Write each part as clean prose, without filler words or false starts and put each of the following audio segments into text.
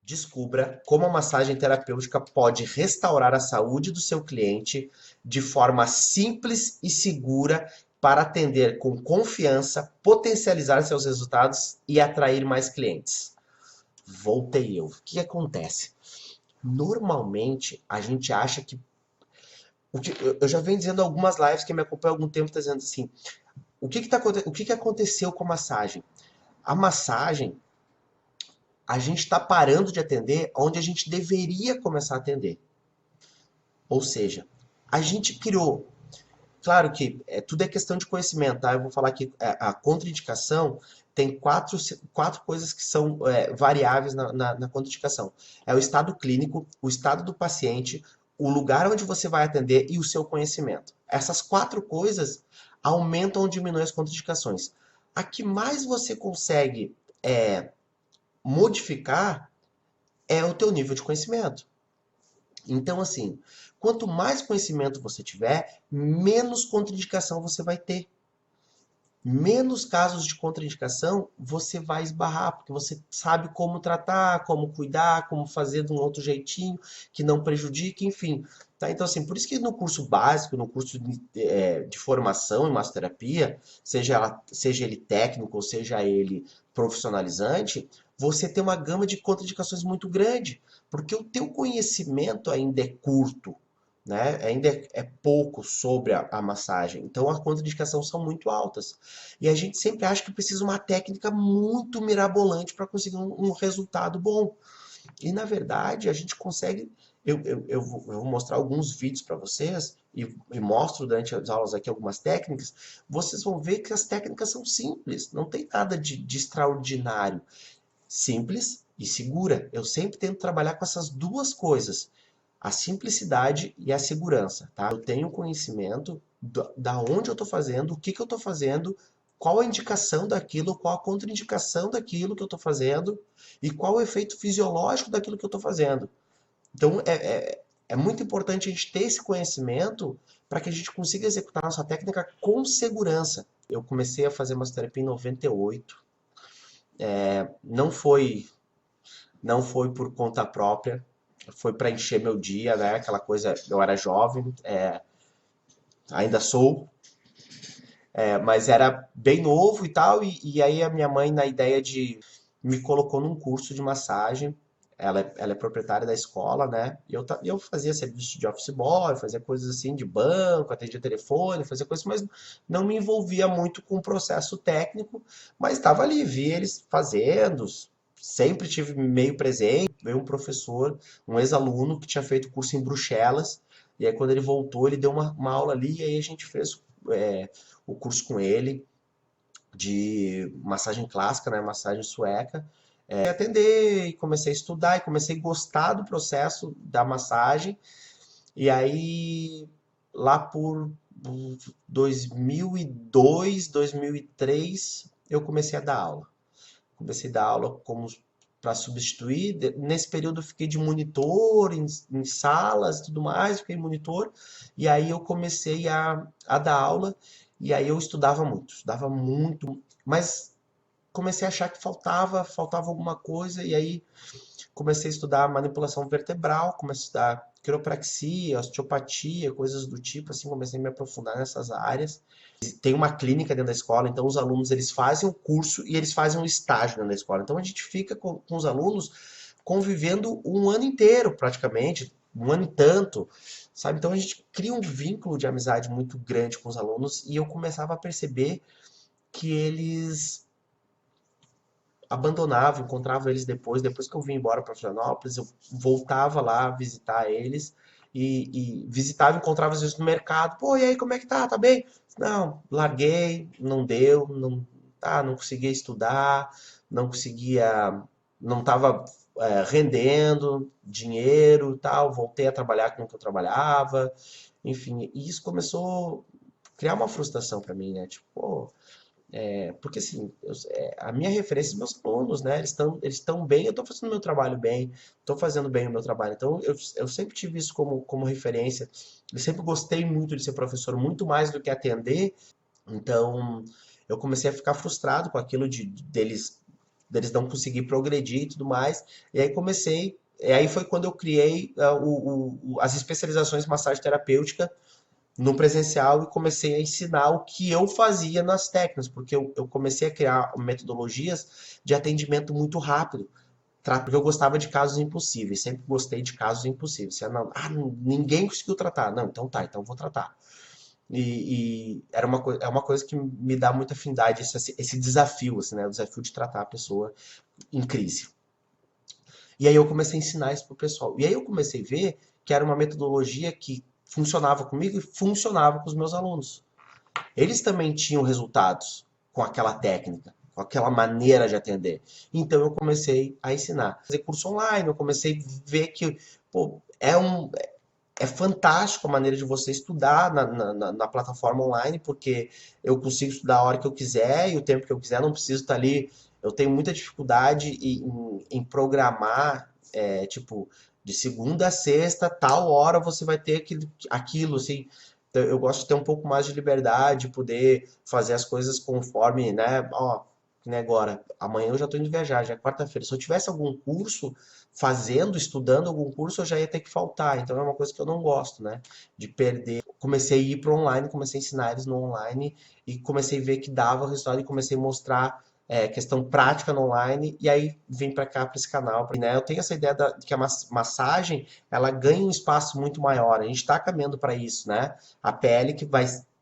Descubra como a massagem terapêutica pode restaurar a saúde do seu cliente de forma simples e segura para atender com confiança, potencializar seus resultados e atrair mais clientes. Voltei eu. O que acontece? Normalmente, a gente acha que. Eu já venho dizendo algumas lives que me acompanham há algum tempo, está dizendo assim: o que aconteceu com a massagem? A massagem, a gente está parando de atender onde a gente deveria começar a atender. Ou seja, a gente criou. Claro que tudo é questão de conhecimento, tá? Eu vou falar que a contraindicação tem quatro coisas que são variáveis na contraindicação. É o estado clínico, o estado do paciente, o lugar onde você vai atender e o seu conhecimento. Essas quatro coisas aumentam ou diminuem as contraindicações. A que mais você consegue modificar é o teu nível de conhecimento. Então, assim, quanto mais conhecimento você tiver, menos contraindicação você vai ter. Menos casos de contraindicação você vai esbarrar, porque você sabe como tratar, como cuidar, como fazer de um outro jeitinho que não prejudique, enfim. Tá? Então, assim, por isso que no curso básico, no curso de formação em massoterapia, seja ele técnico ou seja ele profissionalizante, você tem uma gama de contraindicações muito grande, porque o teu conhecimento ainda é curto, né? Ainda é pouco sobre a massagem. Então, as contraindicações são muito altas. E a gente sempre acha que precisa uma técnica muito mirabolante para conseguir um resultado bom. E, na verdade, a gente consegue. Eu vou mostrar alguns vídeos para vocês e mostro durante as aulas aqui algumas técnicas. Vocês vão ver que as técnicas são simples, não tem nada de extraordinário. Simples e segura. Eu sempre tento trabalhar com essas duas coisas, a simplicidade e a segurança, tá? Eu tenho conhecimento da onde eu estou fazendo, o que eu estou fazendo, qual a indicação daquilo, qual a contraindicação daquilo que eu estou fazendo e qual o efeito fisiológico daquilo que eu estou fazendo. Então, é muito importante a gente ter esse conhecimento para que a gente consiga executar a nossa técnica com segurança. Eu comecei a fazer massoterapia em 98. Não foi, não foi por conta própria, foi para encher meu dia, né? Aquela coisa, eu era jovem, ainda sou, mas era bem novo e tal, e aí a minha mãe, na ideia de, me colocou num curso de massagem, ela é proprietária da escola, né? E eu fazia serviço de office boy, fazia coisas assim de banco, atendia telefone, fazia coisas, mas não me envolvia muito com o processo técnico, mas estava ali, via eles fazendo, sempre tive meio presente. Veio um professor, um ex-aluno que tinha feito curso em Bruxelas, e aí quando ele voltou, ele deu uma aula ali, e aí a gente fez o curso com ele de massagem clássica, né, massagem sueca, atender e comecei a estudar e comecei a gostar do processo da massagem. E aí, lá por 2002, 2003, eu comecei a dar aula. Comecei a dar aula como para substituir. Nesse período eu fiquei de monitor em salas e tudo mais, fiquei monitor. E aí eu comecei a dar aula. E aí eu estudava muito, mas comecei a achar que faltava alguma coisa. E aí comecei a estudar manipulação vertebral, comecei a estudar quiropraxia, osteopatia, coisas do tipo, assim, comecei a me aprofundar nessas áreas. Tem uma clínica dentro da escola, então os alunos eles fazem o curso e eles fazem um estágio dentro da escola. Então a gente fica com os alunos convivendo um ano inteiro, praticamente, um ano e tanto, sabe? Então a gente cria um vínculo de amizade muito grande com os alunos e eu começava a perceber que eles abandonava, encontrava eles depois que eu vim embora para Florianópolis, eu voltava lá visitar eles e visitava, encontrava às vezes no mercado, pô, e aí, como é que tá? Tá bem? Não, larguei, não deu, não conseguia estudar, não conseguia, não estava rendendo dinheiro e tal, voltei a trabalhar com o que eu trabalhava, enfim, e isso começou a criar uma frustração para mim, né? Tipo, pô, porque assim, a minha referência são meus alunos, né? Eles estão bem, eu estou fazendo meu trabalho bem, estou fazendo bem o meu trabalho. Então, eu sempre tive isso como referência. Eu sempre gostei muito de ser professor, muito mais do que atender. Então, eu comecei a ficar frustrado com aquilo deles. deles não conseguir progredir e tudo mais. E aí comecei, e aí foi quando eu criei as especializações em massagem terapêutica no presencial e comecei a ensinar o que eu fazia nas técnicas, porque eu comecei a criar metodologias de atendimento muito rápido. Porque eu gostava de casos impossíveis, sempre gostei de casos impossíveis. Ninguém conseguiu tratar. Não, então tá, então vou tratar. E era é uma coisa que me dá muita afinidade, esse desafio, assim, né? O desafio de tratar a pessoa em crise. E aí eu comecei a ensinar isso pro pessoal. E aí eu comecei a ver que era uma metodologia que funcionava comigo e funcionava com os meus alunos. Eles também tinham resultados com aquela técnica, com aquela maneira de atender. Então eu comecei a ensinar. Fazer curso online, eu comecei a ver que, pô, é fantástico a maneira de você estudar na plataforma online, porque eu consigo estudar a hora que eu quiser e o tempo que eu quiser, não preciso estar ali. Eu tenho muita dificuldade em programar, tipo, de segunda a sexta, tal hora você vai ter aquilo assim. Então, eu gosto de ter um pouco mais de liberdade, poder fazer as coisas conforme, né? Ó, que nem agora, amanhã eu já estou indo viajar, já é quarta-feira. Se eu tivesse algum curso fazendo, estudando algum curso, eu já ia ter que faltar. Então é uma coisa que eu não gosto, né? De perder. Comecei a ir para online, comecei a ensinar eles no online e comecei a ver que dava resultado e comecei a mostrar questão prática no online e aí vim para cá para esse canal, né? Eu tenho essa ideia de que a massagem ela ganha um espaço muito maior. A gente está caminhando para isso, né? A PL que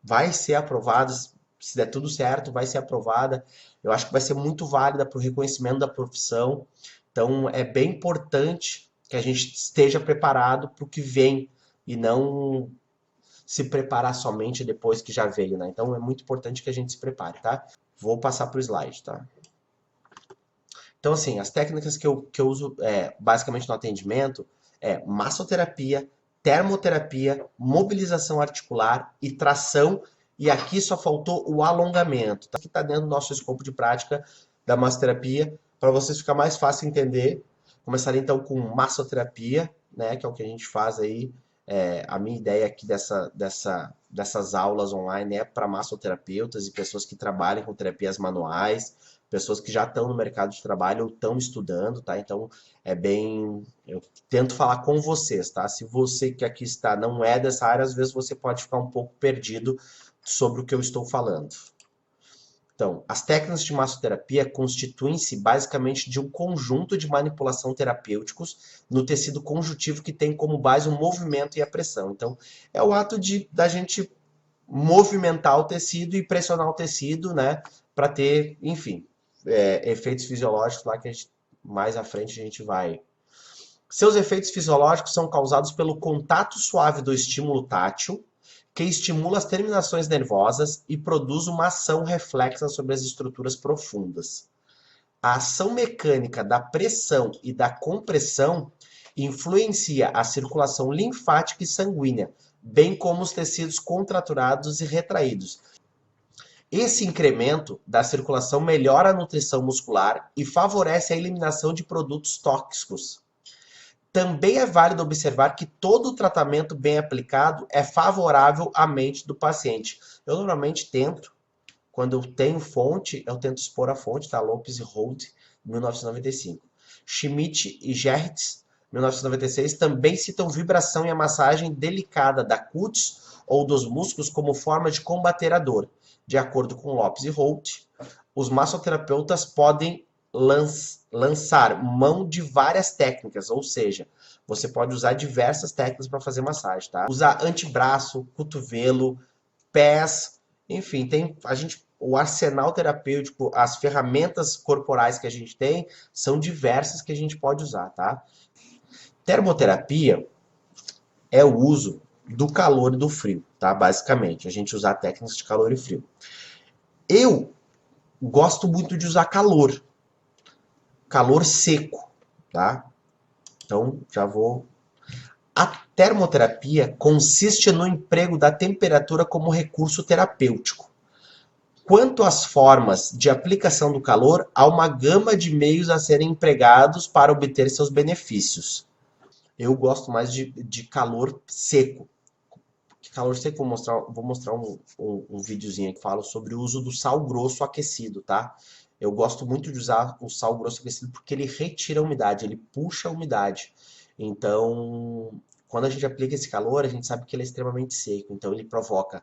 vai ser aprovada, se der tudo certo, vai ser aprovada. Eu acho que vai ser muito válida para o reconhecimento da profissão. Então, é bem importante que a gente esteja preparado para o que vem e não se preparar somente depois que já veio, né? Então, é muito importante que a gente se prepare, tá? Vou passar para o slide, tá? Então, assim, as técnicas que eu uso basicamente no atendimento é massoterapia, termoterapia, mobilização articular e tração. E aqui só faltou o alongamento, tá? Que está dentro do nosso escopo de prática da massoterapia, para vocês ficar mais fácil entender. Começaria então com massoterapia, né? Que é o que a gente faz aí. A minha ideia aqui dessas aulas online é para massoterapeutas e pessoas que trabalham com terapias manuais, pessoas que já estão no mercado de trabalho ou estão estudando, tá? Então é bem. Eu tento falar com vocês, tá? Se você que aqui está não é dessa área, às vezes você pode ficar um pouco perdido sobre o que eu estou falando. Então, as técnicas de massoterapia constituem-se basicamente de um conjunto de manipulação terapêuticos no tecido conjuntivo que tem como base o movimento e a pressão. Então, é o ato da gente movimentar o tecido e pressionar o tecido, né, para ter, enfim, efeitos fisiológicos lá que mais à frente a gente vai. Seus efeitos fisiológicos são causados pelo contato suave do estímulo tátil, que estimula as terminações nervosas e produz uma ação reflexa sobre as estruturas profundas. A ação mecânica da pressão e da compressão influencia a circulação linfática e sanguínea, bem como os tecidos contraturados e retraídos. Esse incremento da circulação melhora a nutrição muscular e favorece a eliminação de produtos tóxicos. Também é válido observar que todo o tratamento bem aplicado é favorável à mente do paciente. Eu normalmente tento, quando eu tenho fonte, eu tento expor a fonte, tá? Lopes e Holt, 1995. Schmidt e Gertz, 1996, também citam vibração e a massagem delicada da cutis ou dos músculos como forma de combater a dor. De acordo com Lopes e Holt, os massoterapeutas podem lançar mão de várias técnicas, ou seja, você pode usar diversas técnicas para fazer massagem, tá? Usar antebraço, cotovelo, pés, enfim, o arsenal terapêutico, as ferramentas corporais que a gente tem são diversas que a gente pode usar, tá? Termoterapia é o uso do calor e do frio, tá? Basicamente, a gente usar técnicas de calor e frio. Eu gosto muito de usar calor seco, tá? Então, já vou. A termoterapia consiste no emprego da temperatura como recurso terapêutico. Quanto às formas de aplicação do calor, há uma gama de meios a serem empregados para obter seus benefícios. Eu gosto mais de calor seco. Calor seco, vou mostrar um videozinho que fala sobre o uso do sal grosso aquecido, tá? Eu gosto muito de usar o sal grosso aquecido porque ele retira a umidade, ele puxa a umidade. Então, quando a gente aplica esse calor, a gente sabe que ele é extremamente seco. Então, ele provoca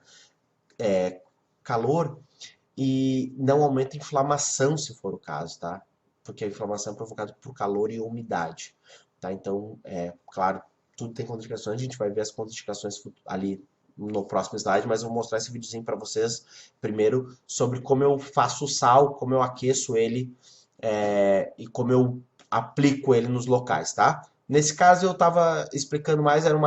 calor e não aumenta a inflamação, se for o caso, tá? Porque a inflamação é provocada por calor e umidade, tá? Então, claro, tudo tem contraindicações, a gente vai ver as contraindicações ali no próximo slide, mas eu vou mostrar esse videozinho para vocês primeiro sobre como eu faço o sal, como eu aqueço ele e como eu aplico ele nos locais, tá? Nesse caso eu estava explicando mais, era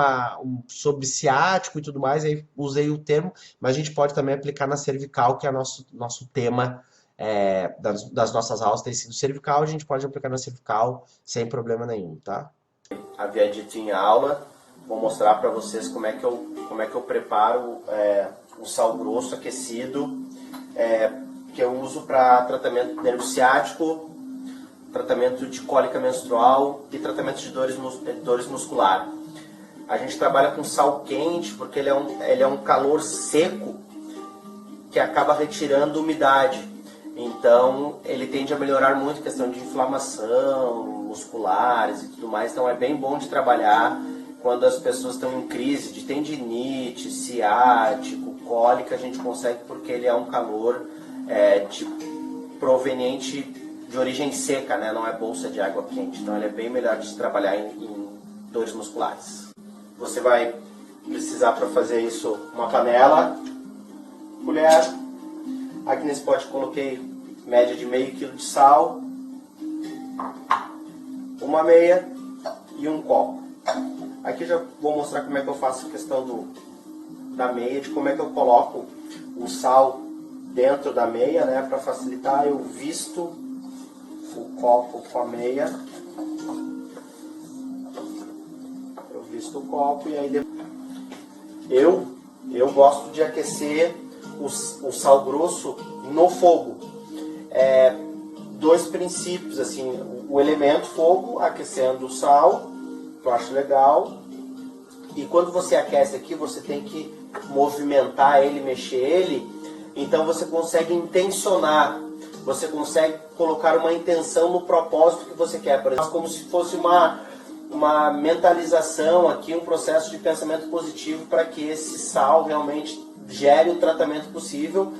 sobre ciático e tudo mais, aí usei o termo, mas a gente pode também aplicar na cervical, que é nosso tema das nossas aulas tem sido cervical, a gente pode aplicar na cervical sem problema nenhum, tá? Havia dito em aula, vou mostrar para vocês como é que eu preparo o sal grosso aquecido, que eu uso para tratamento de nervo ciático, tratamento de cólica menstrual e tratamento de dores muscular. A gente trabalha com sal quente porque ele é um calor seco que acaba retirando umidade. Então, ele tende a melhorar muito a questão de inflamação, musculares e tudo mais. Então, é bem bom de trabalhar quando as pessoas estão em crise de tendinite, ciático, cólica. A gente consegue porque ele é um calor proveniente de origem seca, né? Não é bolsa de água quente. Então, ele é bem melhor de se trabalhar em dores musculares. Você vai precisar para fazer isso uma panela, colher. Aqui nesse pote coloquei média de meio quilo de sal, uma meia e um copo. Aqui já vou mostrar como é que eu faço a questão da meia, de como é que eu coloco o sal dentro da meia, né? Para facilitar, eu visto o copo com a meia. Eu visto o copo e aí eu gosto de aquecer o sal grosso no fogo. Dois princípios, assim, o elemento fogo aquecendo o sal, que eu acho legal, e quando você aquece aqui, você tem que movimentar ele, mexer ele, então você consegue intencionar, você consegue colocar uma intenção no propósito que você quer, por exemplo, como se fosse uma mentalização aqui, um processo de pensamento positivo para que esse sal realmente gere o tratamento possível.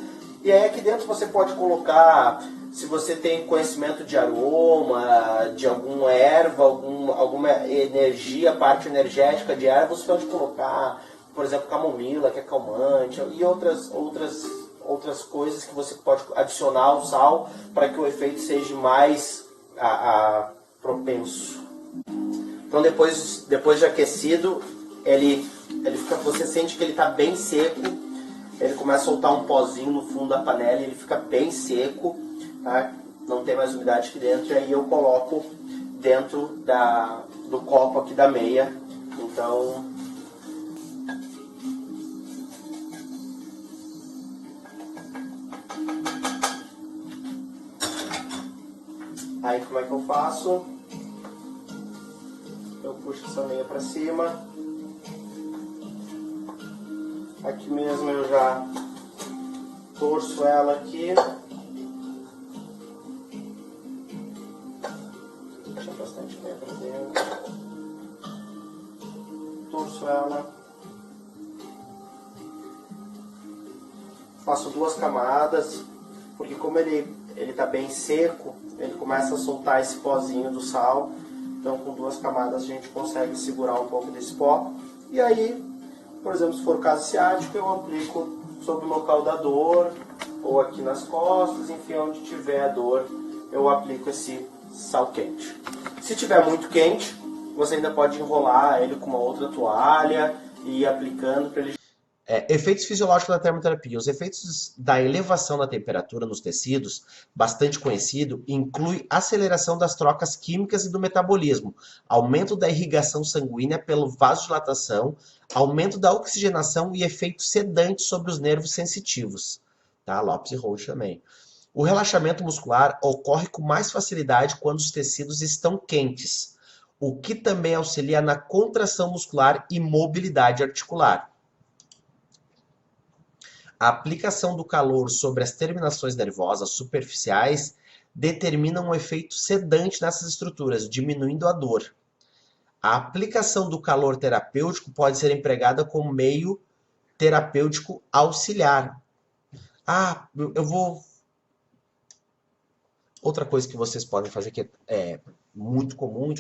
E aí aqui dentro você pode colocar, se você tem conhecimento de aroma, de alguma erva, alguma energia, parte energética de erva, você pode colocar, por exemplo, camomila, que é calmante, e outras coisas que você pode adicionar ao sal para que o efeito seja mais propenso. Então depois de aquecido, você sente que ele está bem seco, ele começa a soltar um pozinho no fundo da panela, ele fica bem seco, tá? Não tem mais umidade aqui dentro, e aí eu coloco dentro do copo aqui da meia. Então, aí como é que eu faço? Eu puxo essa meia para cima. Aqui mesmo eu já torço ela aqui. Deixa bastante meia para dentro. Torço ela. Faço duas camadas, porque como ele está bem seco, ele começa a soltar esse pozinho do sal. Então com duas camadas a gente consegue segurar um pouco desse pó. E aí, por exemplo, se for o caso ciático, eu aplico sobre o local da dor, ou aqui nas costas, enfim, onde tiver a dor, eu aplico esse sal quente. Se tiver muito quente, você ainda pode enrolar ele com uma outra toalha e ir aplicando para ele. Efeitos fisiológicos da termoterapia. Os efeitos da elevação da temperatura nos tecidos, bastante conhecido, inclui aceleração das trocas químicas e do metabolismo, aumento da irrigação sanguínea pelo vasodilatação, aumento da oxigenação e efeito sedante sobre os nervos sensitivos. Tá? Lopes e Roche também. O relaxamento muscular ocorre com mais facilidade quando os tecidos estão quentes, o que também auxilia na contração muscular e mobilidade articular. A aplicação do calor sobre as terminações nervosas superficiais determinam um efeito sedante nessas estruturas, diminuindo a dor. A aplicação do calor terapêutico pode ser empregada como meio terapêutico auxiliar. Eu vou... Outra coisa que vocês podem fazer que é muito comum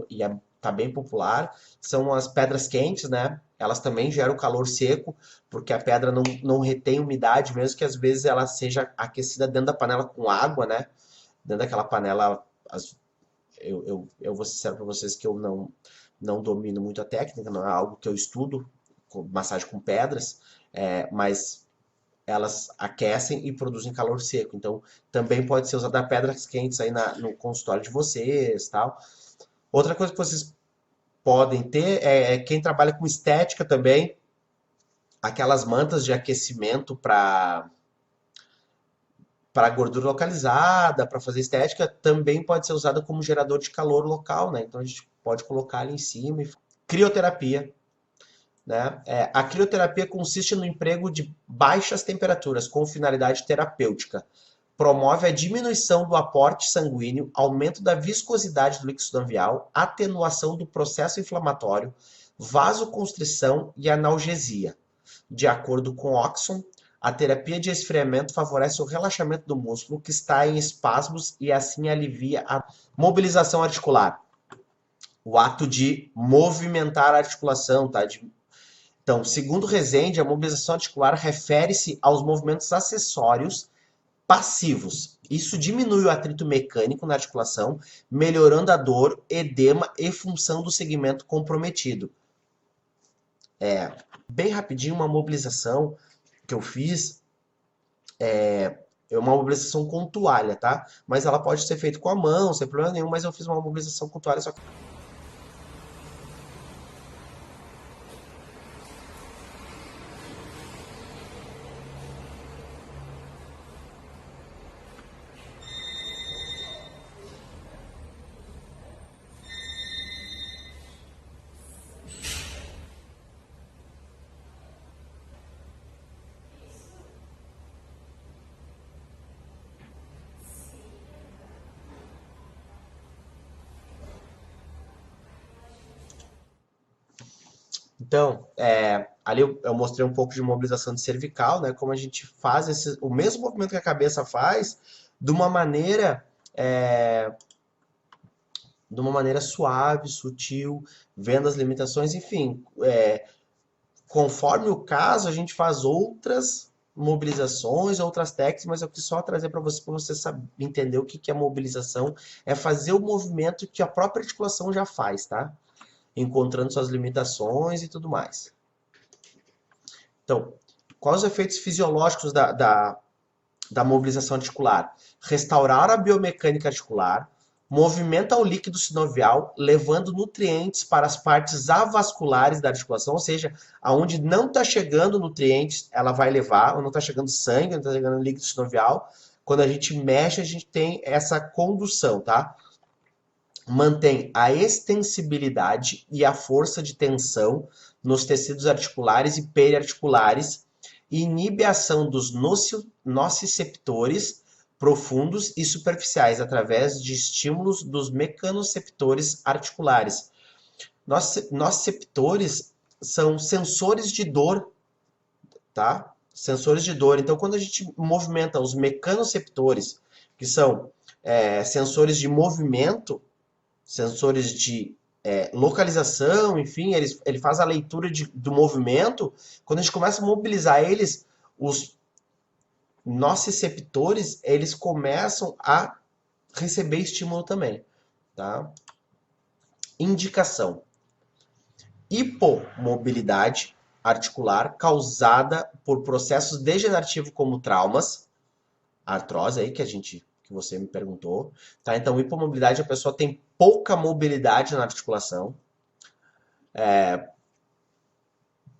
e tá bem popular são as pedras quentes, né? Elas também geram calor seco, porque a pedra não retém umidade, mesmo que às vezes ela seja aquecida dentro da panela com água, né? Dentro daquela panela, eu vou ser sincero para vocês que eu não domino muito a técnica, não é algo que eu estudo, massagem com pedras, mas elas aquecem e produzem calor seco. Então, também pode ser usada pedras quentes aí no consultório de vocês, tal. Outra coisa que vocês podem ter é quem trabalha com estética também, aquelas mantas de aquecimento para gordura localizada, para fazer estética, também pode ser usada como gerador de calor local, né? Então a gente pode colocar ali em cima. Crioterapia, né? A crioterapia consiste no emprego de baixas temperaturas com finalidade terapêutica. Promove a diminuição do aporte sanguíneo, aumento da viscosidade do líquido sinovial, atenuação do processo inflamatório, vasoconstrição e analgesia. De acordo com Oxon, a terapia de esfriamento favorece o relaxamento do músculo que está em espasmos e assim alivia a mobilização articular. O ato de movimentar a articulação, tá? Então, segundo Rezende, a mobilização articular refere-se aos movimentos acessórios passivos. Isso diminui o atrito mecânico na articulação, melhorando a dor, edema e função do segmento comprometido. Bem rapidinho, uma mobilização que eu fiz é uma mobilização com toalha, tá? Mas ela pode ser feita com a mão, sem problema nenhum, mas eu fiz uma mobilização com toalha, só que... Então, ali eu mostrei um pouco de mobilização de cervical, né? Como a gente faz o mesmo movimento que a cabeça faz, de uma maneira, é, de uma maneira suave, sutil, vendo as limitações, enfim. Conforme o caso, a gente faz outras mobilizações, outras técnicas, mas eu quis só trazer para você entender o que é mobilização. É fazer o movimento que a própria articulação já faz, tá? Encontrando suas limitações e tudo mais. Então, quais os efeitos fisiológicos da mobilização articular? Restaurar a biomecânica articular, movimenta o líquido sinovial, levando nutrientes para as partes avasculares da articulação, ou seja, aonde não está chegando nutrientes, ela vai levar, ou não está chegando sangue, não está chegando líquido sinovial. Quando a gente mexe, a gente tem essa condução, tá? Mantém a extensibilidade e a força de tensão nos tecidos articulares e periarticulares, inibe a ação dos nociceptores profundos e superficiais através de estímulos dos mecanoceptores articulares. Nociceptores são sensores de dor, tá? Sensores de dor. Então, quando a gente movimenta os mecanoceptores, que são sensores de movimento, sensores de localização, enfim, ele faz a leitura do movimento. Quando a gente começa a mobilizar eles, os nociceptores, eles começam a receber estímulo também, tá? Indicação: hipomobilidade articular causada por processos degenerativos como traumas, artrose aí que você me perguntou, tá? Então, hipomobilidade, a pessoa tem pouca mobilidade na articulação,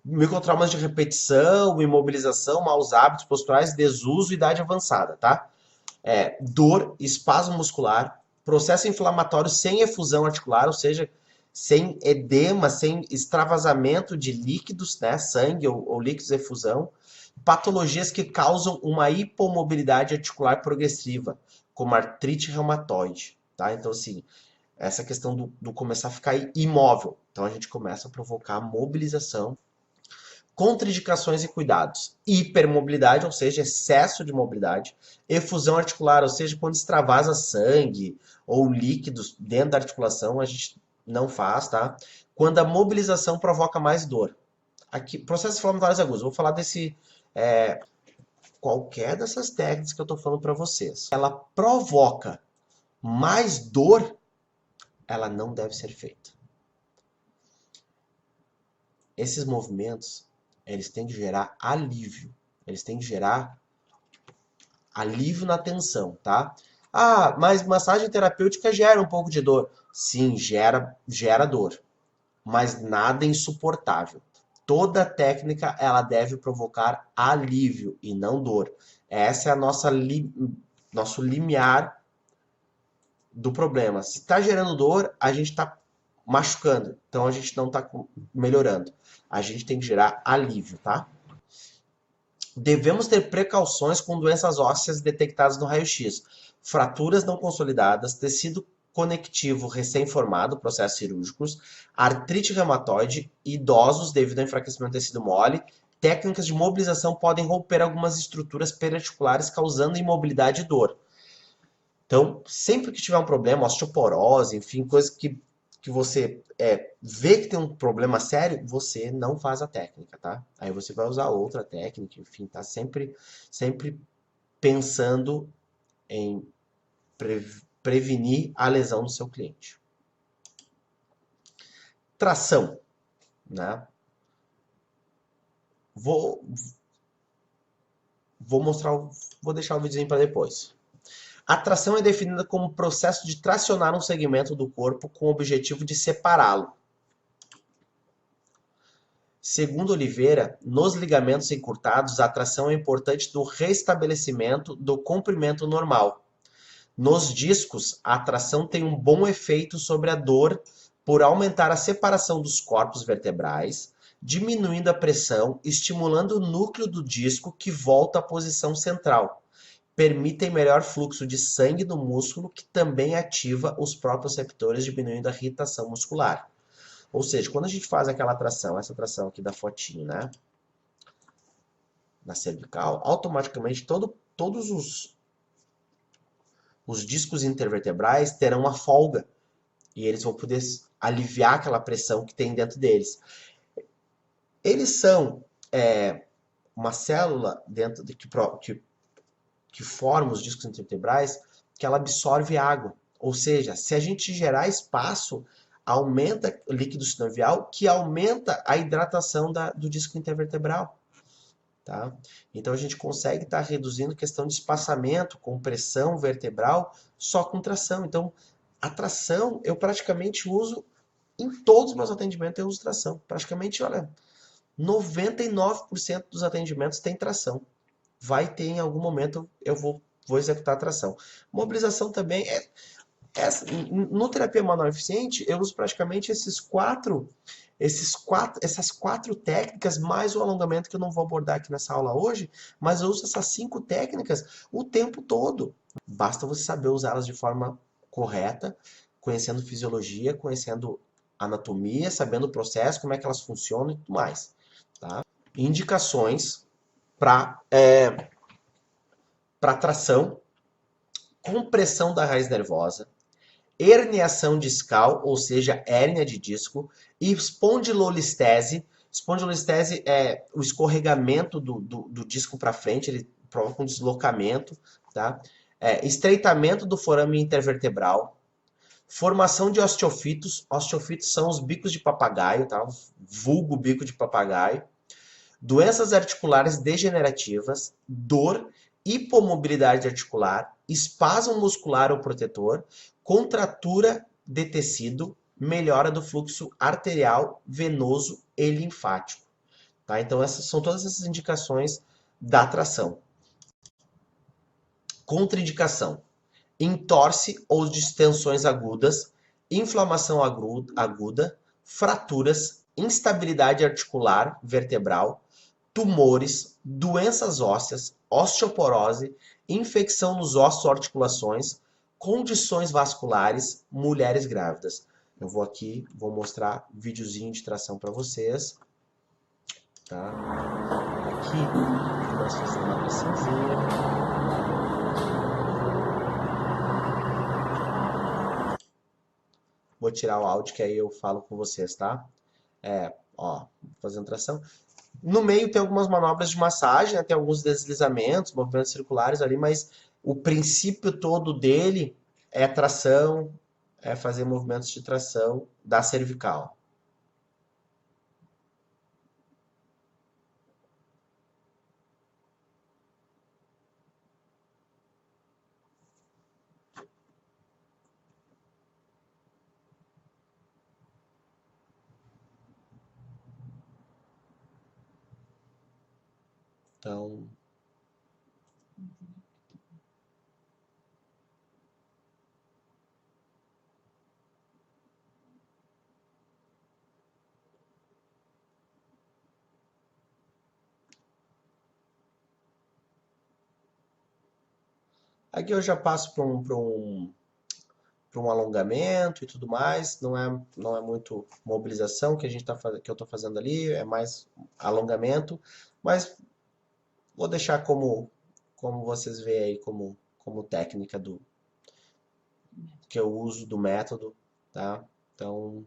microtraumas de repetição, imobilização, maus hábitos posturais, desuso, idade avançada, tá? Dor, espasmo muscular, processo inflamatório sem efusão articular, ou seja, sem edema, sem extravasamento de líquidos, né, sangue ou líquidos de efusão, patologias que causam uma hipomobilidade articular progressiva, como artrite reumatoide, tá? Então, assim, essa questão do começar a ficar imóvel. Então, a gente começa a provocar mobilização, contraindicações e cuidados. Hipermobilidade, ou seja, excesso de mobilidade. Efusão articular, ou seja, quando extravasa sangue ou líquidos dentro da articulação, a gente não faz, tá? Quando a mobilização provoca mais dor. Aqui, processos inflamatórios agudos. Vou falar desse... qualquer dessas técnicas que eu estou falando para vocês. Ela provoca mais dor, ela não deve ser feita. Esses movimentos, eles têm que gerar alívio. Eles têm que gerar alívio na tensão, tá? Ah, mas massagem terapêutica gera um pouco de dor. Sim, gera dor. Mas nada insuportável. Toda técnica, ela deve provocar alívio e não dor. Essa é a nosso limiar do problema. Se está gerando dor, a gente está machucando. Então, a gente não está melhorando. A gente tem que gerar alívio, tá? Devemos ter precauções com doenças ósseas detectadas no raio-x. Fraturas não consolidadas, tecido conectivo recém-formado, processos cirúrgicos, artrite reumatoide, idosos devido ao enfraquecimento do tecido mole. Técnicas de mobilização podem romper algumas estruturas periarticulares, causando imobilidade e dor. Então, sempre que tiver um problema, osteoporose, enfim, coisa que você vê que tem um problema sério, você não faz a técnica, tá? Aí você vai usar outra técnica, enfim, tá sempre pensando em prevenir a lesão do seu cliente. Tração, né? Vou deixar o videozinho para depois. A tração é definida como o processo de tracionar um segmento do corpo com o objetivo de separá-lo. Segundo Oliveira, nos ligamentos encurtados, a tração é importante no restabelecimento do comprimento normal. Nos discos, a tração tem um bom efeito sobre a dor por aumentar a separação dos corpos vertebrais, diminuindo a pressão, estimulando o núcleo do disco que volta à posição central. Permitem melhor fluxo de sangue no músculo, que também ativa os próprios receptores, diminuindo a irritação muscular. Ou seja, quando a gente faz aquela tração, essa tração aqui da fotinho, né? Na cervical, automaticamente todos os discos intervertebrais terão uma folga. E eles vão poder aliviar aquela pressão que tem dentro deles. Eles são uma célula dentro que forma os discos intervertebrais, que ela absorve água. Ou seja, se a gente gerar espaço, aumenta o líquido sinovial, que aumenta a hidratação do disco intervertebral. Tá? Então a gente consegue estar reduzindo questão de espaçamento, compressão vertebral, só com tração. Então a tração eu praticamente uso em todos os meus atendimentos, eu uso tração. Praticamente, olha, 99% dos atendimentos tem tração. Vai ter em algum momento, eu vou executar a tração. Mobilização também no terapia manual eficiente, eu uso praticamente essas quatro técnicas, mais o alongamento que eu não vou abordar aqui nessa aula hoje, mas eu uso essas 5 técnicas o tempo todo. Basta você saber usá-las de forma correta, conhecendo fisiologia, conhecendo anatomia, sabendo o processo, como é que elas funcionam e tudo mais. Tá? Indicações para tração: compressão da raiz nervosa, herniação discal, ou seja, hérnia de disco, e espondilolistese. Espondilolistese é o escorregamento do disco para frente, ele provoca um deslocamento, tá? Estreitamento do forame intervertebral, formação de osteofitos. Osteofitos são os bicos de papagaio, tá? Vulgo bico de papagaio. Doenças articulares degenerativas, dor, hipomobilidade articular, espasmo muscular ou protetor, contratura de tecido, melhora do fluxo arterial, venoso e linfático. Tá? Então, essas são todas essas indicações da tração. Contraindicação: entorse ou distensões agudas, inflamação aguda, fraturas, instabilidade articular vertebral, tumores, doenças ósseas, osteoporose, infecção nos ossos ou articulações, condições vasculares, mulheres grávidas. Eu vou aqui, vou mostrar um videozinho de tração para vocês. Tá? Aqui, nós fazemos uma traçãozinha. Vou tirar o áudio que aí eu falo com vocês, tá? Ó, fazendo tração. No meio tem algumas manobras de massagem, né? Tem alguns deslizamentos, movimentos circulares ali, mas o princípio todo dele é tração, é fazer movimentos de tração da cervical. Então, aqui eu já passo para um alongamento e tudo mais. Não é muito mobilização que que eu estou fazendo ali, é mais alongamento, mas vou deixar como vocês veem aí como técnica que eu uso do método, tá? Então,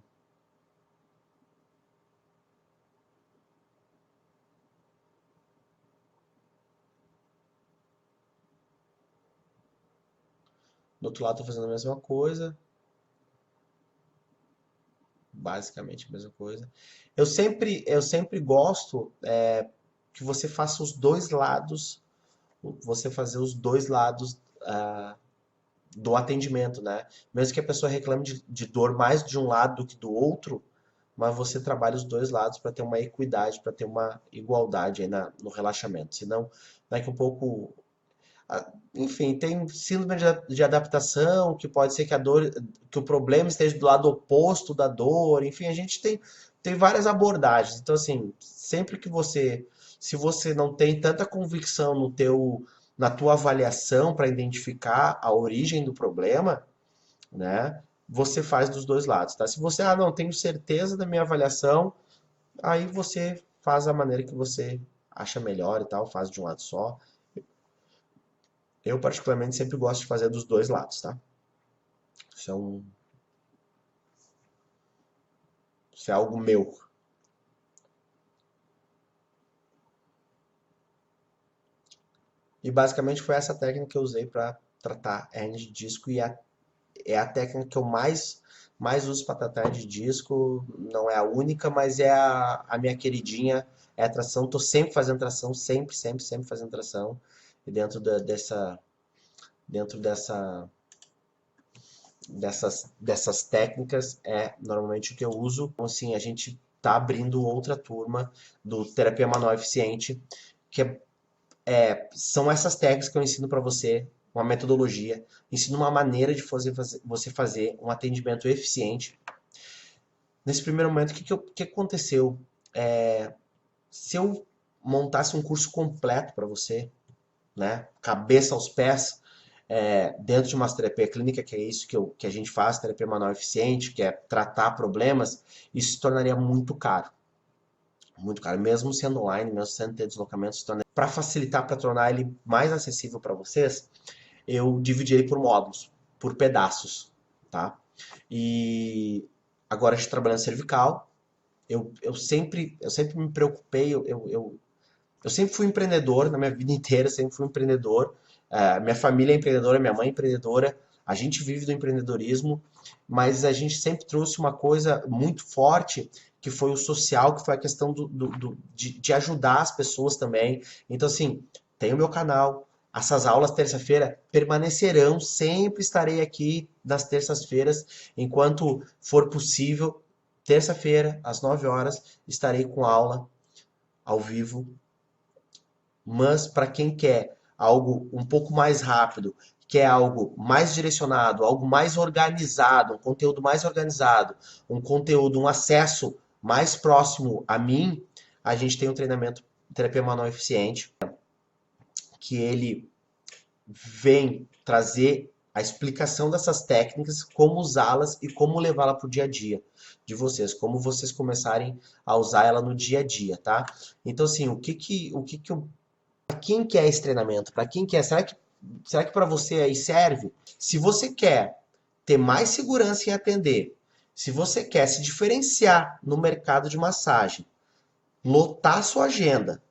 do outro lado estou fazendo a mesma coisa, basicamente a mesma coisa. Eu sempre gosto que você faça os dois lados, você fazer os dois lados do atendimento, né? Mesmo que a pessoa reclame de dor mais de um lado do que do outro, mas você trabalha os dois lados para ter uma equidade, para ter uma igualdade aí no relaxamento. Senão, daqui a um pouco. Enfim, tem síndrome de adaptação, que pode ser que o problema esteja do lado oposto da dor. Enfim, a gente tem várias abordagens. Então, assim, sempre que se você não tem tanta convicção na tua avaliação para identificar a origem do problema, né? Você faz dos dois lados, tá? Se você, não, tenho certeza da minha avaliação, aí você faz a maneira que você acha melhor e tal, faz de um lado só. Eu, particularmente, sempre gosto de fazer dos dois lados, tá? Isso é, um, isso é algo meu. E basicamente foi essa técnica que eu usei para tratar hernia de disco e é a técnica que eu mais uso para tratar hernia de disco. Não é a única, mas é a minha queridinha. É a tração. Tô sempre fazendo tração, sempre, sempre, sempre fazendo tração. E dentro dessas técnicas é normalmente o que eu uso. Então, assim, a gente tá abrindo outra turma do Terapia Manual Eficiente, que são essas técnicas que eu ensino para você, uma metodologia, ensino uma maneira de você fazer um atendimento eficiente. Nesse primeiro momento, o que aconteceu? Se eu montasse um curso completo para você, né, cabeça aos pés, dentro de uma terapia clínica, que é isso que a gente faz, terapia manual eficiente, que é tratar problemas, isso se tornaria muito caro. Muito caro, mesmo sendo online, mesmo sem ter deslocamento, se tornaria. Para facilitar, para tornar ele mais acessível para vocês, eu dividi ele por módulos, por pedaços, tá? E agora a gente trabalhando cervical, eu sempre me preocupei, eu sempre fui empreendedor na minha vida inteira, sempre fui empreendedor. Minha família é empreendedora, minha mãe é empreendedora. A gente vive do empreendedorismo, mas a gente sempre trouxe uma coisa muito forte, que foi o social, que foi a questão de ajudar as pessoas também. Então, assim, tem o meu canal. Essas aulas terça-feira permanecerão, sempre estarei aqui nas terças-feiras, enquanto for possível. Terça-feira, às 9 horas, estarei com aula ao vivo, mas para quem quer algo um pouco mais rápido, quer algo mais direcionado, algo mais organizado, um conteúdo mais organizado, um acesso mais próximo a mim, a gente tem um treinamento terapia manual eficiente, que ele vem trazer a explicação dessas técnicas, como usá-las e como levá-la para o dia a dia de vocês, como vocês começarem a usar ela no dia a dia, tá? Então, assim, para quem quer esse treinamento? Para quem quer? Será que para você aí serve? Se você quer ter mais segurança em atender, se você quer se diferenciar no mercado de massagem, lotar sua agenda,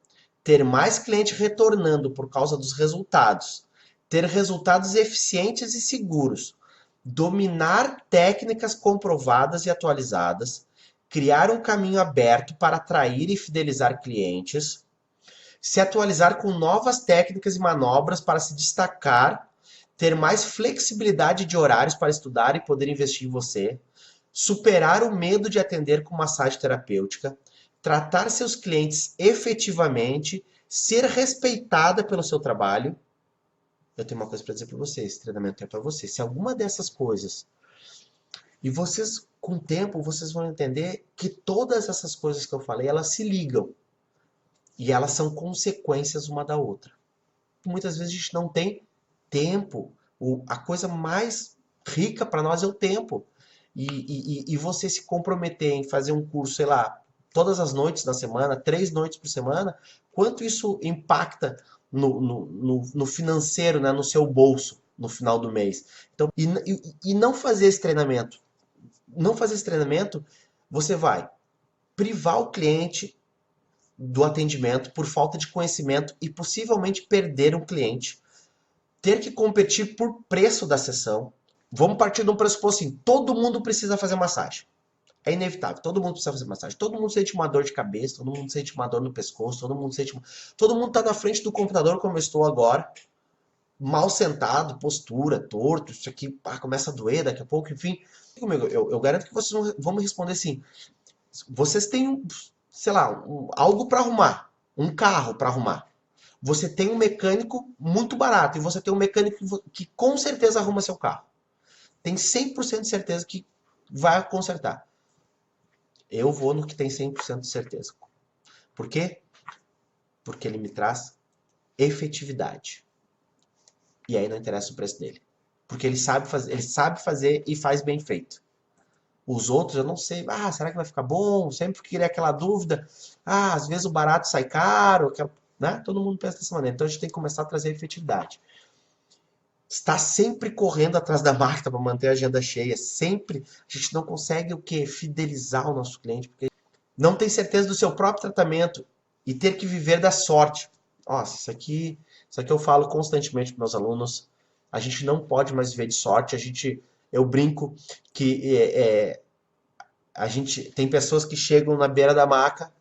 ter mais clientes retornando por causa dos resultados, ter resultados eficientes e seguros, dominar técnicas comprovadas e atualizadas, criar um caminho aberto para atrair e fidelizar clientes, se atualizar com novas técnicas e manobras para se destacar, ter mais flexibilidade de horários para estudar e poder investir em você, superar o medo de atender com massagem terapêutica, tratar seus clientes efetivamente, ser respeitada pelo seu trabalho. Eu tenho uma coisa para dizer para vocês, esse treinamento é para você. Se alguma dessas coisas, e vocês, com o tempo, vocês vão entender que todas essas coisas que eu falei, elas se ligam. E elas são consequências uma da outra. Muitas vezes a gente não tem tempo. A coisa mais rica para nós é o tempo. E você se comprometer em fazer um curso, sei lá, todas as noites da semana, 3 noites por semana, quanto isso impacta no financeiro, né, no seu bolso no final do mês. Então, e não fazer esse treinamento. Não fazer esse treinamento, você vai privar o cliente do atendimento por falta de conhecimento e possivelmente perder um cliente, ter que competir por preço da sessão. Vamos partir de um pressuposto assim, todo mundo precisa fazer massagem. É inevitável, todo mundo precisa fazer massagem. Todo mundo sente uma dor de cabeça, todo mundo sente uma dor no pescoço, todo mundo tá na frente do computador como eu estou agora, mal sentado, postura, torto, isso aqui começa a doer daqui a pouco, enfim. Eu garanto que vocês vão me responder assim, vocês têm, sei lá, algo para arrumar, um carro para arrumar. Você tem um mecânico muito barato e você tem um mecânico que com certeza arruma seu carro. Tem 100% de certeza que vai consertar. Eu vou no que tem 100% de certeza. Por quê? Porque ele me traz efetividade. E aí não interessa o preço dele. Porque ele sabe fazer e faz bem feito. Os outros eu não sei. Ah, será que vai ficar bom? Sempre queria aquela dúvida. Ah, às vezes o barato sai caro. Né? Todo mundo pensa dessa maneira. Então a gente tem que começar a trazer efetividade. Está sempre correndo atrás da máquina para manter a agenda cheia. Sempre. A gente não consegue o quê? Fidelizar o nosso cliente. Porque não tem certeza do seu próprio tratamento e ter que viver da sorte. Nossa, isso aqui eu falo constantemente para meus alunos. A gente não pode mais viver de sorte. Eu brinco que a gente tem pessoas que chegam na beira da maca,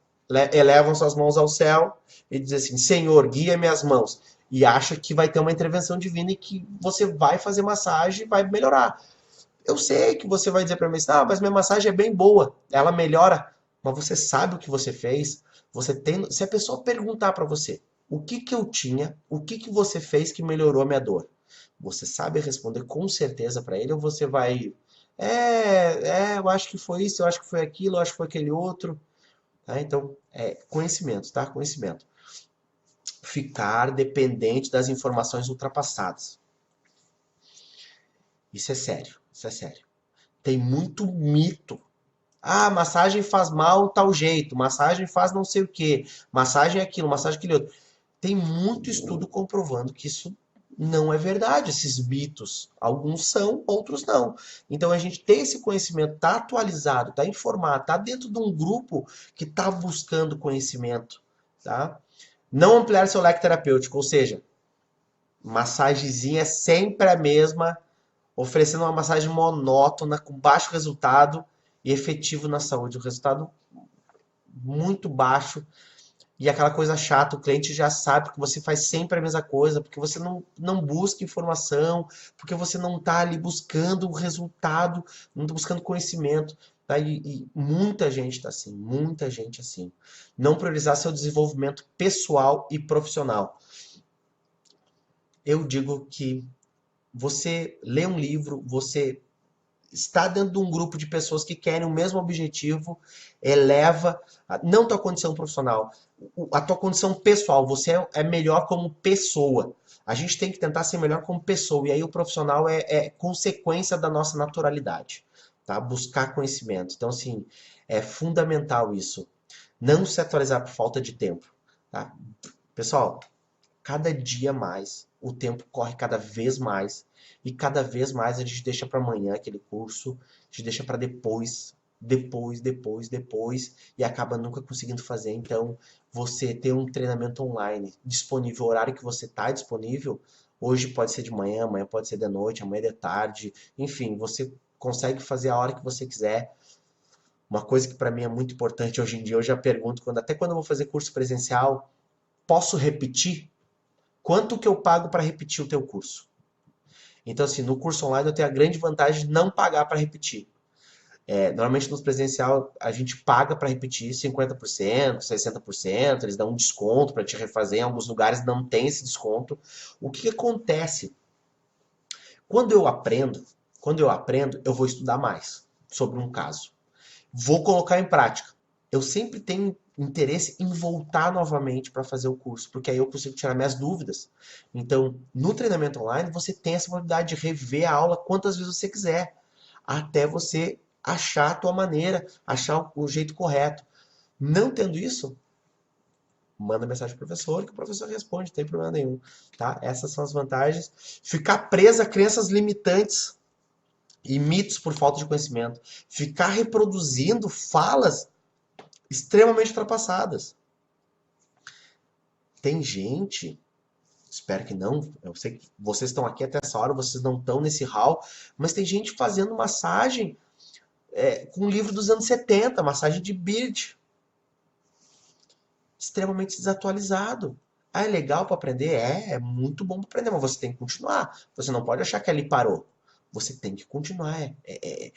elevam suas mãos ao céu e dizem assim: Senhor, guia minhas mãos. E acha que vai ter uma intervenção divina e que você vai fazer massagem e vai melhorar. Eu sei que você vai dizer para mim, ah, mas minha massagem é bem boa, ela melhora, mas você sabe o que você fez? Se a pessoa perguntar para você, o que que eu tinha, o que que você fez que melhorou a minha dor? Você sabe responder com certeza para ele ou você vai, eu acho que foi isso, eu acho que foi aquilo, eu acho que foi aquele outro, tá? Então, conhecimento, tá? Conhecimento. Ficar dependente das informações ultrapassadas. Isso é sério, isso é sério. Tem muito mito. Ah, massagem faz mal tal jeito, massagem faz não sei o que, massagem é aquilo, massagem aquele outro. Tem muito estudo comprovando que isso não é verdade, esses mitos. Alguns são, outros não. Então a gente tem esse conhecimento, tá atualizado, tá informado, tá dentro de um grupo que tá buscando conhecimento, tá? Não ampliar seu leque terapêutico, ou seja, massagenzinha é sempre a mesma, oferecendo uma massagem monótona, com baixo resultado e efetivo na saúde. O resultado muito baixo e aquela coisa chata, o cliente já sabe que você faz sempre a mesma coisa, porque você não busca informação, porque você não está ali buscando o resultado, não está buscando conhecimento. Tá? E muita gente está assim, muita gente assim. Não priorizar seu desenvolvimento pessoal e profissional. Eu digo que você lê um livro, você está dentro de um grupo de pessoas que querem o mesmo objetivo, eleva, não tua condição profissional, a tua condição pessoal, você é melhor como pessoa. A gente tem que tentar ser melhor como pessoa, e aí o profissional é consequência da nossa naturalidade, tá? Buscar conhecimento. Então, assim, é fundamental isso. Não se atualizar por falta de tempo, tá? Pessoal, cada dia mais, o tempo corre cada vez mais e cada vez mais a gente deixa para amanhã aquele curso, a gente deixa para depois e acaba nunca conseguindo fazer. Então, você ter um treinamento online disponível, o horário que você está disponível, hoje pode ser de manhã, amanhã pode ser de noite, amanhã de tarde, enfim, você consegue fazer a hora que você quiser. Uma coisa que para mim é muito importante hoje em dia, eu já pergunto, até quando eu vou fazer curso presencial, posso repetir? Quanto que eu pago para repetir o teu curso? Então, assim, no curso online eu tenho a grande vantagem de não pagar para repetir. Normalmente no presencial a gente paga para repetir 50%, 60%, eles dão um desconto para te refazer, em alguns lugares não tem esse desconto. O que acontece? Quando eu aprendo, eu vou estudar mais sobre um caso. Vou colocar em prática. Eu sempre tenho interesse em voltar novamente para fazer o curso, porque aí eu consigo tirar minhas dúvidas. Então, no treinamento online, você tem essa possibilidade de rever a aula quantas vezes você quiser, até você achar a tua maneira, achar o jeito correto. Não tendo isso, manda mensagem pro professor, que o professor responde, não tem problema nenhum, tá? Essas são as vantagens. Ficar presa a crenças limitantes e mitos por falta de conhecimento. Ficar reproduzindo falas extremamente ultrapassadas. Tem gente, espero que não, eu sei que vocês estão aqui até essa hora, vocês não estão nesse hall, mas tem gente fazendo massagem com um livro dos anos 70, massagem de Beard, extremamente desatualizado. Ah, é legal para aprender? É muito bom para aprender, mas você tem que continuar. Você não pode achar que ali parou. Você tem que continuar, é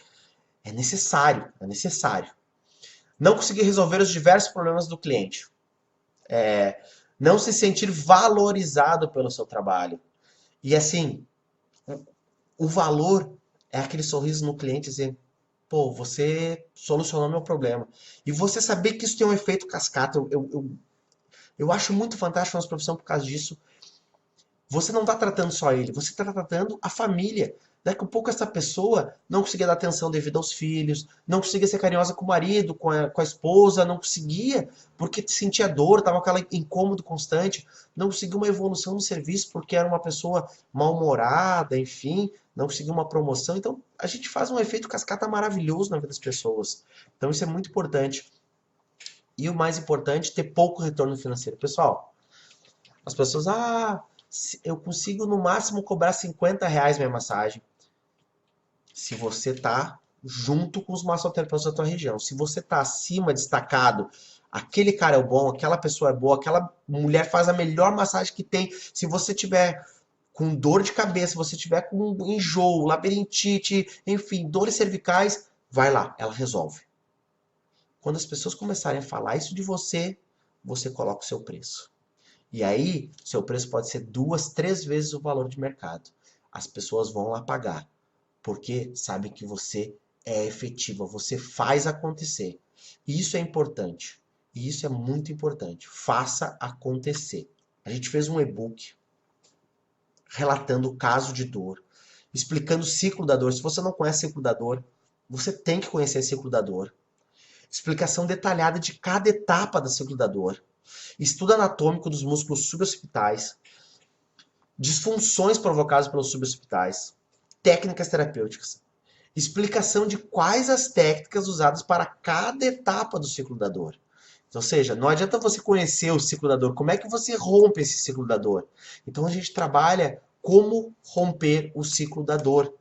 necessário, é necessário. Não conseguir resolver os diversos problemas do cliente. Não se sentir valorizado pelo seu trabalho. E assim, o valor é aquele sorriso no cliente dizer, pô, você solucionou meu problema. E você saber que isso tem um efeito cascata, eu acho muito fantástico a nossa profissão por causa disso. Você não está tratando só ele, você está tratando a família. Daqui a pouco essa pessoa não conseguia dar atenção devida aos filhos, não conseguia ser carinhosa com o marido, com a esposa, não conseguia porque sentia dor, estava com aquele incômodo constante, não conseguia uma evolução no serviço porque era uma pessoa mal-humorada, enfim, não conseguia uma promoção. Então a gente faz um efeito cascata maravilhoso na vida das pessoas. Então isso é muito importante. E o mais importante, ter pouco retorno financeiro. Pessoal, as pessoas, eu consigo no máximo cobrar R$ 50 minha massagem. Se você tá junto com os massoterapeutas da tua região. Se você tá acima, destacado, aquele cara é o bom, aquela pessoa é boa, aquela mulher faz a melhor massagem que tem. Se você tiver com dor de cabeça, se você tiver com enjoo, labirintite, enfim, dores cervicais, vai lá, ela resolve. Quando as pessoas começarem a falar isso de você, você coloca o seu preço. E aí, seu preço pode ser 2, 3 vezes o valor de mercado. As pessoas vão lá pagar, porque sabem que você é efetiva, você faz acontecer. E isso é importante. E isso é muito importante. Faça acontecer. A gente fez um e-book relatando o caso de dor, explicando o ciclo da dor. Se você não conhece o ciclo da dor, você tem que conhecer o ciclo da dor. Explicação detalhada de cada etapa do ciclo da dor. Estudo anatômico dos músculos suboccipitais, disfunções provocadas pelos suboccipitais, técnicas terapêuticas, explicação de quais as técnicas usadas para cada etapa do ciclo da dor. Ou seja, não adianta você conhecer o ciclo da dor, como é que você rompe esse ciclo da dor? Então a gente trabalha como romper o ciclo da dor.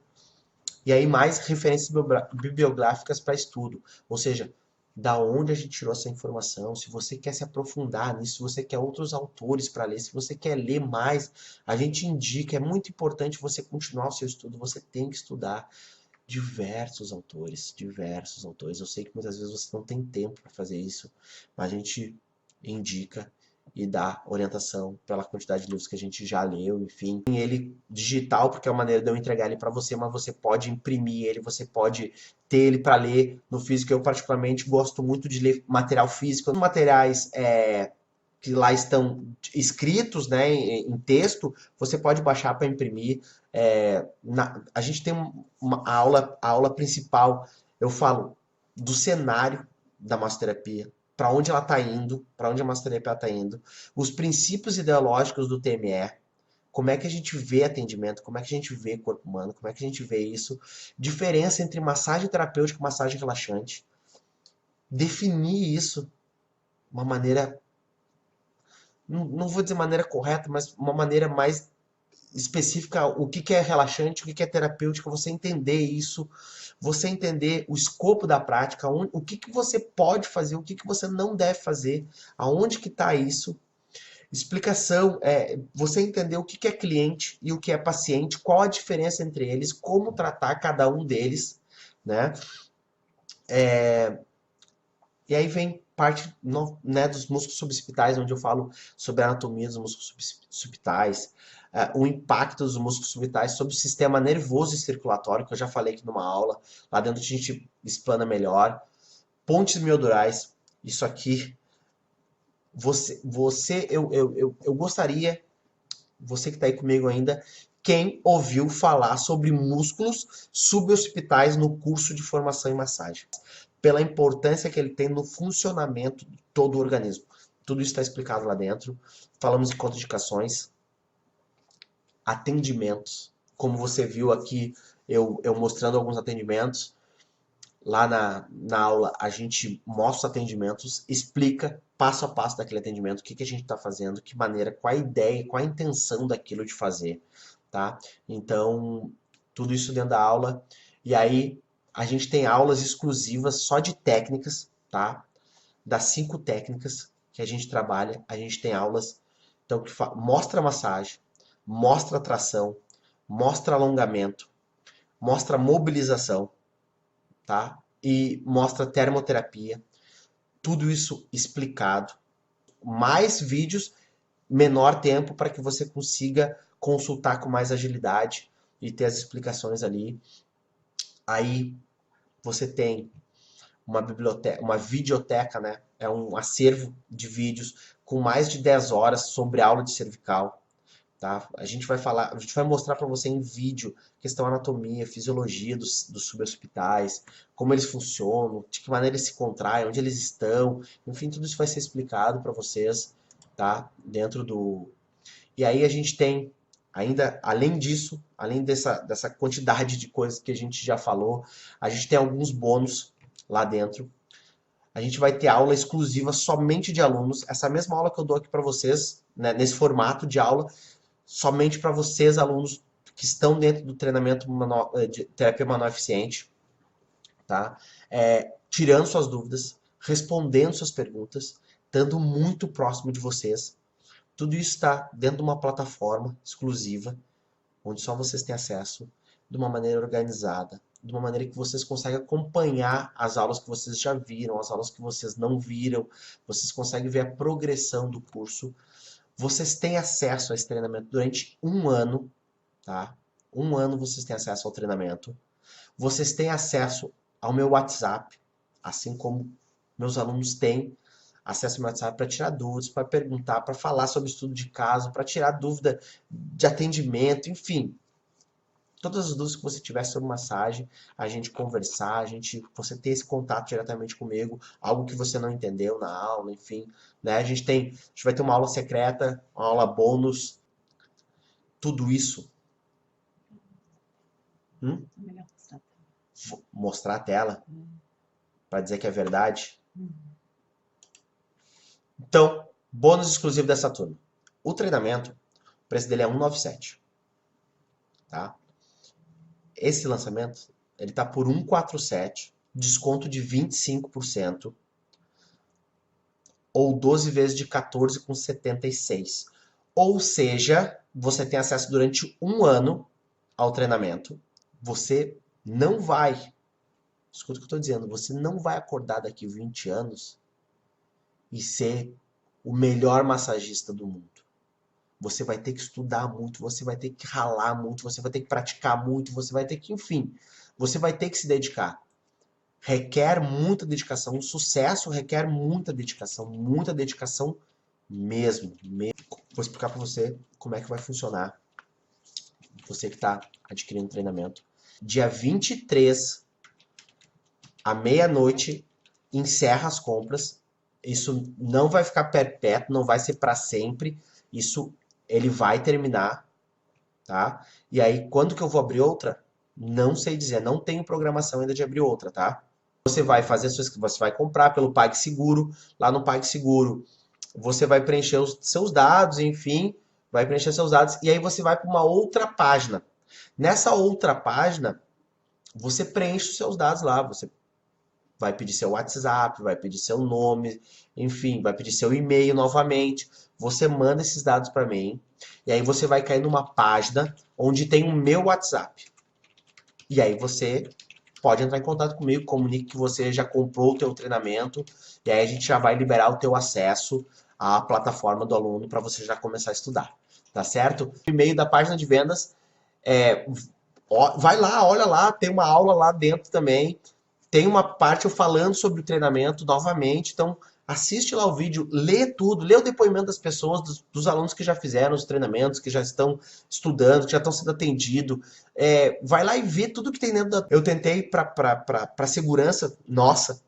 E aí mais referências bibliográficas para estudo. Ou seja, da onde a gente tirou essa informação, se você quer se aprofundar nisso, se você quer outros autores para ler, se você quer ler mais, a gente indica, é muito importante você continuar o seu estudo, você tem que estudar diversos autores, diversos autores. Eu sei que muitas vezes você não tem tempo para fazer isso, mas a gente indica e dar orientação pela quantidade de livros que a gente já leu, enfim. Tem ele digital, porque é uma maneira de eu entregar ele para você, mas você pode imprimir ele, você pode ter ele para ler no físico. Eu particularmente gosto muito de ler material físico. Os materiais que lá estão escritos, né, em texto, você pode baixar para imprimir. A gente tem a aula principal, eu falo do cenário da massoterapia, para onde ela está indo, para onde a massoterapia está indo, os princípios ideológicos do TME, como é que a gente vê atendimento, como é que a gente vê corpo humano, como é que a gente vê isso, diferença entre massagem terapêutica e massagem relaxante, definir isso de uma maneira, não vou dizer maneira correta, mas uma maneira mais específica, o que é relaxante, o que é terapêutico, você entender isso, você entender o escopo da prática, o que você pode fazer, o que você não deve fazer, aonde que está isso. Explicação é você entender o que é cliente e o que é paciente, qual a diferença entre eles, como tratar cada um deles, né? E aí vem parte né, dos músculos subspitais, onde eu falo sobre a anatomia dos músculos subspitais, o impacto dos músculos subspitais sobre o sistema nervoso e circulatório, que eu já falei aqui numa aula. Lá dentro a gente explana melhor. Pontes miodurais, isso aqui, eu gostaria, você que está aí comigo ainda, quem ouviu falar sobre músculos suboccipitais no curso de formação em massagem, pela importância que ele tem no funcionamento de todo o organismo. Tudo isso está explicado lá dentro. Falamos de contraindicações, atendimentos. Como você viu aqui, eu mostrando alguns atendimentos. Lá na aula, a gente mostra os atendimentos, explica passo a passo daquele atendimento, o que a gente está fazendo, que maneira, qual a ideia, qual a intenção daquilo de fazer, tá? Então, tudo isso dentro da aula. E aí, a gente tem aulas exclusivas só de técnicas, tá? Das 5 técnicas que a gente trabalha, a gente tem aulas então, que mostra massagem, mostra tração, mostra alongamento, mostra mobilização, tá? E mostra termoterapia, tudo isso explicado. Mais vídeos, menor tempo para que você consiga consultar com mais agilidade e ter as explicações ali. Aí você tem uma biblioteca, uma videoteca, né? É um acervo de vídeos com mais de 10 horas sobre aula de cervical, tá? A gente vai mostrar para você em vídeo questão anatomia, fisiologia dos subhospitais, como eles funcionam, de que maneira eles se contraem, onde eles estão, enfim, tudo isso vai ser explicado para vocês, tá? Dentro do. E aí a gente tem ainda, além disso, além dessa quantidade de coisas que a gente já falou, a gente tem alguns bônus lá dentro. A gente vai ter aula exclusiva somente de alunos. Essa mesma aula que eu dou aqui para vocês, né, nesse formato de aula, somente para vocês, alunos que estão dentro do treinamento de terapia manual eficiente, tá? Tirando suas dúvidas, respondendo suas perguntas, estando muito próximo de vocês. Tudo isso está dentro de uma plataforma exclusiva, onde só vocês têm acesso, de uma maneira organizada, de uma maneira que vocês conseguem acompanhar as aulas que vocês já viram, as aulas que vocês não viram, vocês conseguem ver a progressão do curso. Vocês têm acesso a esse treinamento durante um ano, tá? Um ano vocês têm acesso ao treinamento. Vocês têm acesso ao meu WhatsApp, assim como meus alunos têm acesso ao meu WhatsApp para tirar dúvidas, para perguntar, para falar sobre estudo de caso, para tirar dúvida de atendimento, enfim. Todas as dúvidas que você tiver sobre massagem, a gente conversar, você ter esse contato diretamente comigo, algo que você não entendeu na aula, enfim, né? A gente vai ter uma aula secreta, uma aula bônus, tudo isso. Melhor mostrar. Mostrar a tela para dizer que é verdade. Então, bônus exclusivo dessa turma. O treinamento, o preço dele é 197, tá? Esse lançamento, ele tá por 147, desconto de 25%, ou 12 vezes de 14,76. Ou seja, você tem acesso durante um ano ao treinamento. Você não vai, escuta o que eu estou dizendo, você não vai acordar daqui 20 anos e ser o melhor massagista do mundo. Você vai ter que estudar muito, você vai ter que ralar muito, você vai ter que praticar muito, você vai ter que, enfim, você vai ter que se dedicar. Requer muita dedicação, o sucesso requer muita dedicação mesmo. Vou explicar para você como é que vai funcionar, você que está adquirindo treinamento. Dia 23, à meia-noite, encerra as compras. Isso não vai ficar perpétuo, não vai ser para sempre. Isso ele vai terminar, tá? E aí, quando que eu vou abrir outra? Não sei dizer, não tenho programação ainda de abrir outra, tá? Você vai fazer você vai comprar pelo PagSeguro, lá no PagSeguro, você vai preencher os seus dados, enfim, vai preencher seus dados e aí você vai para uma outra página. Nessa outra página, você preenche os seus dados lá, você vai pedir seu WhatsApp, vai pedir seu nome, enfim, vai pedir seu e-mail novamente. Você manda esses dados para mim e aí você vai cair numa página onde tem o meu WhatsApp. E aí você pode entrar em contato comigo, comunique que você já comprou o teu treinamento e aí a gente já vai liberar o teu acesso à plataforma do aluno para você já começar a estudar, tá certo? O e-mail da página de vendas, vai lá, olha lá, tem uma aula lá dentro também. Tem uma parte eu falando sobre o treinamento novamente, então assiste lá o vídeo, lê tudo, lê o depoimento das pessoas, dos alunos que já fizeram os treinamentos, que já estão estudando, que já estão sendo atendidos. Vai lá e vê tudo que tem dentro da... Eu tentei, para segurança nossa,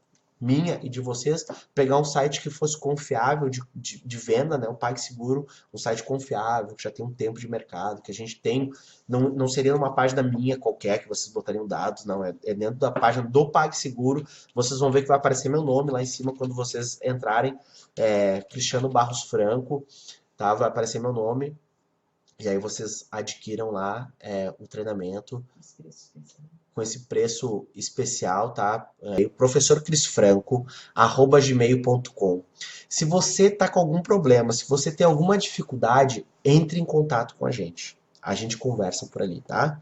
minha e de vocês, pegar um site que fosse confiável de venda, né? O PagSeguro, um site confiável, que já tem um tempo de mercado, que a gente tem, não seria uma página minha qualquer que vocês botariam dados, não, é dentro da página do PagSeguro, vocês vão ver que vai aparecer meu nome lá em cima quando vocês entrarem, Cristiano Barros Franco, tá? Vai aparecer meu nome, e aí vocês adquiram lá o treinamento com esse preço especial, tá? professorcrisfranco@gmail.com. Se você tá com algum problema, se você tem alguma dificuldade, entre em contato com a gente. A gente conversa por ali, tá?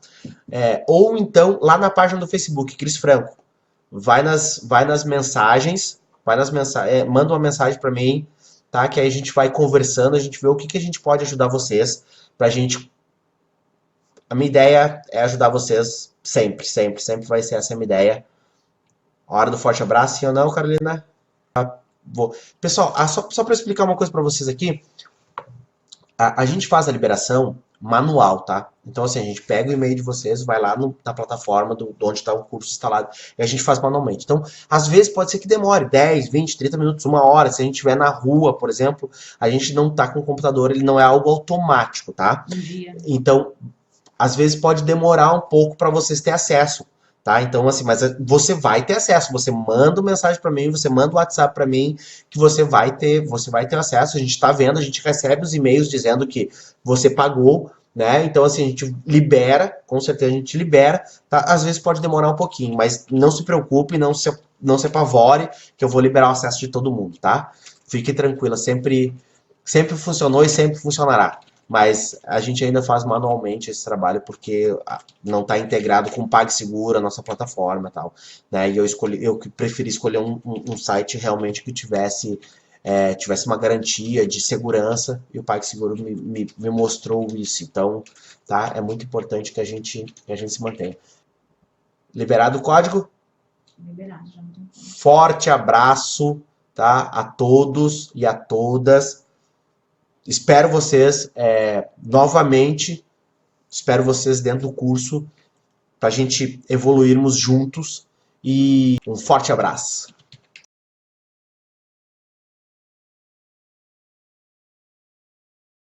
Ou então, lá na página do Facebook, Cris Franco, vai nas mensagens, manda uma mensagem para mim, tá? Que aí a gente vai conversando, a gente vê o que a gente pode ajudar vocês, pra gente... A minha ideia é ajudar vocês sempre, sempre, sempre vai ser essa a minha ideia. Hora do forte abraço, sim ou não, Carolina? Pessoal, só para explicar uma coisa para vocês aqui, a gente faz a liberação manual, tá? Então, assim, a gente pega o e-mail de vocês, vai lá na plataforma de onde está o curso instalado e a gente faz manualmente. Então, às vezes pode ser que demore 10, 20, 30 minutos, uma hora. Se a gente estiver na rua, por exemplo, a gente não tá com o computador, ele não é algo automático, tá? Então, às vezes pode demorar um pouco para vocês terem acesso, tá? Então, assim, mas você vai ter acesso. Você manda uma mensagem para mim, você manda o WhatsApp para mim, que você vai ter acesso. A gente está vendo, a gente recebe os e-mails dizendo que você pagou, né? Então, assim, a gente libera, com certeza a gente libera, tá? Às vezes pode demorar um pouquinho, mas não se preocupe, não se apavore, que eu vou liberar o acesso de todo mundo, tá? Fique tranquila, sempre funcionou e sempre funcionará. Mas a gente ainda faz manualmente esse trabalho porque não está integrado com o PagSeguro, a nossa plataforma e tal, né? E eu preferi escolher um site realmente que tivesse uma garantia de segurança e o PagSeguro me mostrou isso. Então, tá? É muito importante que a gente se mantenha. Liberado o código? Liberado, já não tem. Forte abraço, tá? A todos e a todas. Espero vocês novamente, espero vocês dentro do curso para a gente evoluirmos juntos e um forte abraço.